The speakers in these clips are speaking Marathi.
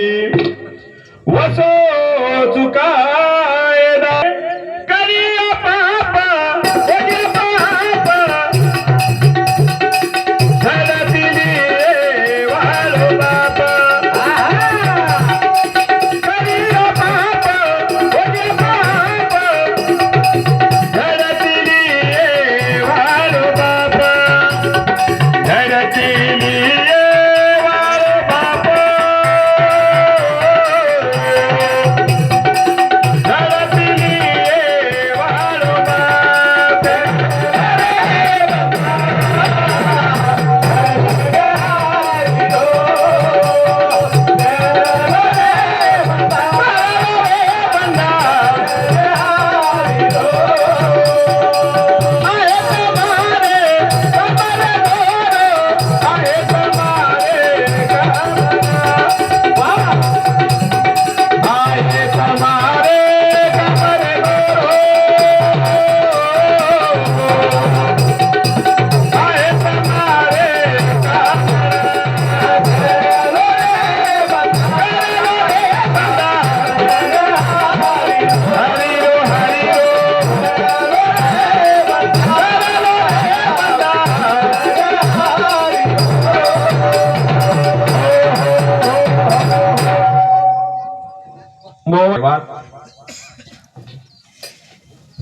भोगी वसो चुकायदा करिया पाप भोगी पाप धरतीली वाळो बाप करिया पाप भोगी पाप धरतीली वाळो बाप धरतीली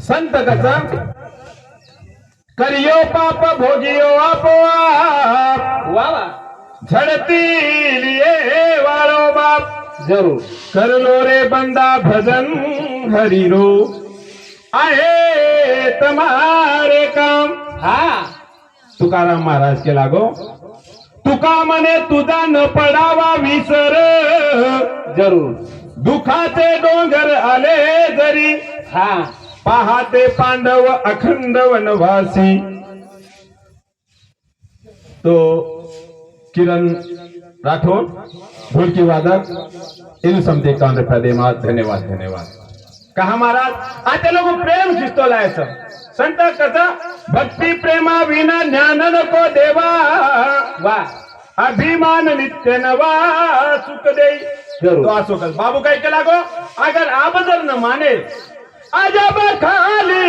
संत कसा करियो पाप भोगियो आपोआप वावा झडतील ये वाळो बाप जरूर कर लो रे बंदा भजन हरिरो आहे तुम्हारे काम। हा तुकाराम महाराज के लागो तुका म्हणे तुझा न पडावा विसर जरूर दुखाचे डोंगर आले जरी हा पाहते पांडव अखंड वनवासी। तो किरण राठौर ढोलकी वादक इन समते कांद्र प्रदेमात धन्यवाद धन्यवाद। कहा महाराज आता लोग प्रेम शिस्तोलायचं संत कसा भक्ती प्रेमा विना ज्ञान नको देवा वा अभिमान नित्य नवा सुख देई। जरूर तो असो कर बाबू काय केला गो अगर आप जर न माने अजब खाली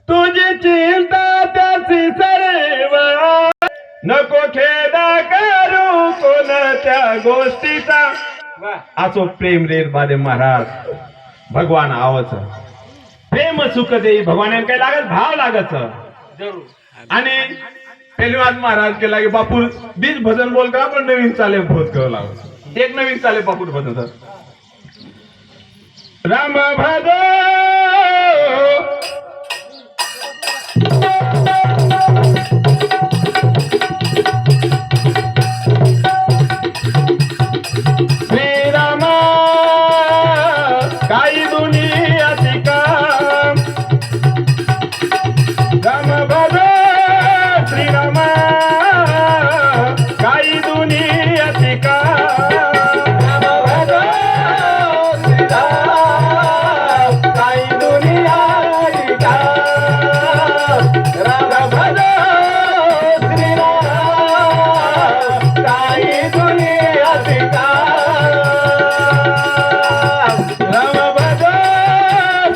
तुझी चिंता त्याची सर्व नको खेदा करू कोणत्या गोष्टीचा। असो प्रेम रे बादे महाराज भगवान आवच प्रेम सुख देई भगवान काय लागत भाव लागत जरूर आणि पहिलवान महाराज केला की बापू बीज भजन बोल का पण नवीन चाले भोत करू लागत एक नवीन चाले बापू भजन राम भज श्रीराम राम भज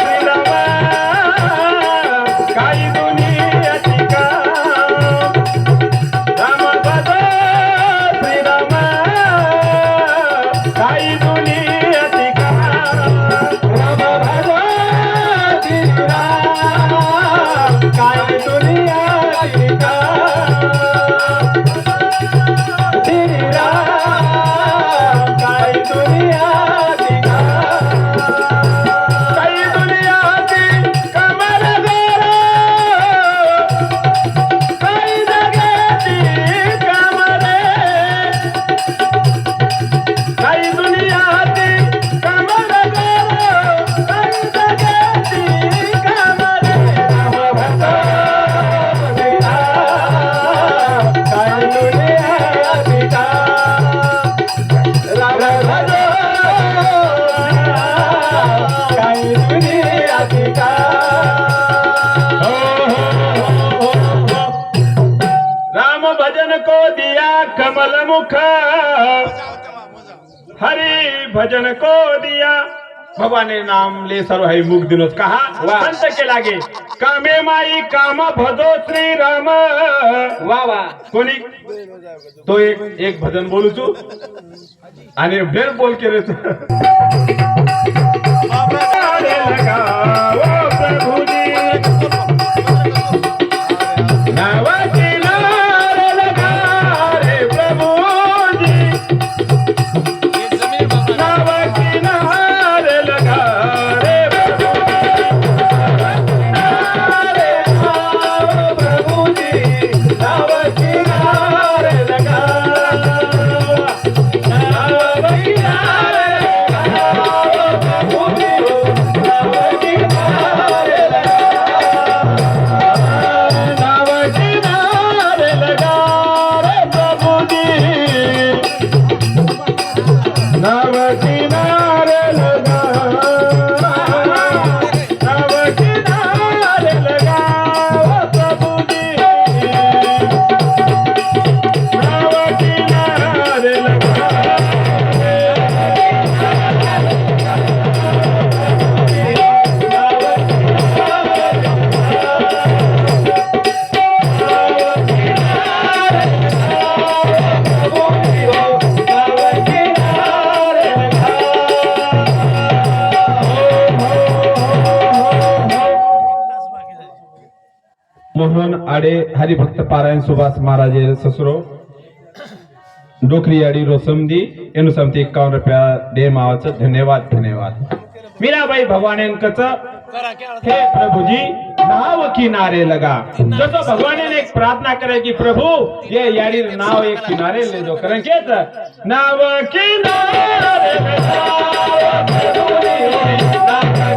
श्रीराम काही दुनियाची काम राम भज श्रीराम काही दुनियाची काम राम भज श्रीराम काही दुनियाची काम श्रीराम काही दुनियाची काही दुनियाची कमल गोरा काही जगाची कमले काही दुनियाची कमल गोरा काही जगाची कमले राम भक्त श्रीराम काही दुनियाची राम भज काही दुनियाची राम भजन को दिया कमल मुख हरि भजन को दिया भगवान ने नाम ले सर्व है मुख दिनोच कहा संत के लागे कामे माई काम भजो श्री राम वा वा कोणी तो एक भजन बोलू तू आणि ढेर बोल केले तू प्रभुजी नावा किनारे लगा रे प्रभुजी नावा किनारे लगा रे प्रभुजी नावा किनारे लगा नावा किनारे नाव किनारे लगा नाव किनारे लगा प्रभुजी नाव किनारे लगा मोहन आडे हरिभक्त पारायण सुभाष महाराज ससुरो डोकरी आडी रोसमदी एनु समती 51 रुपया दे मावाचं धन्यवाद धन्यवाद मीराबाई भगवानेंकच हे प्रभुजी नाव किनारे लगा जसं भगवान ने एक प्रार्थना करे की प्रभु ये याडी नाव एक किनारे ले जो कारण के नाव किनारे लगा प्रभुजी नाव किनारे लगा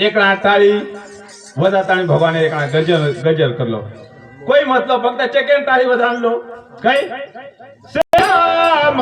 एकणा ताळी वजा ताळी भगवान एकणा गजर गजर करलो कोई मतलब फक्त सेकंड ताळी वजा आणलो काय श्याम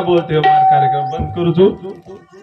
बोलते कार्यक्रम बंद करू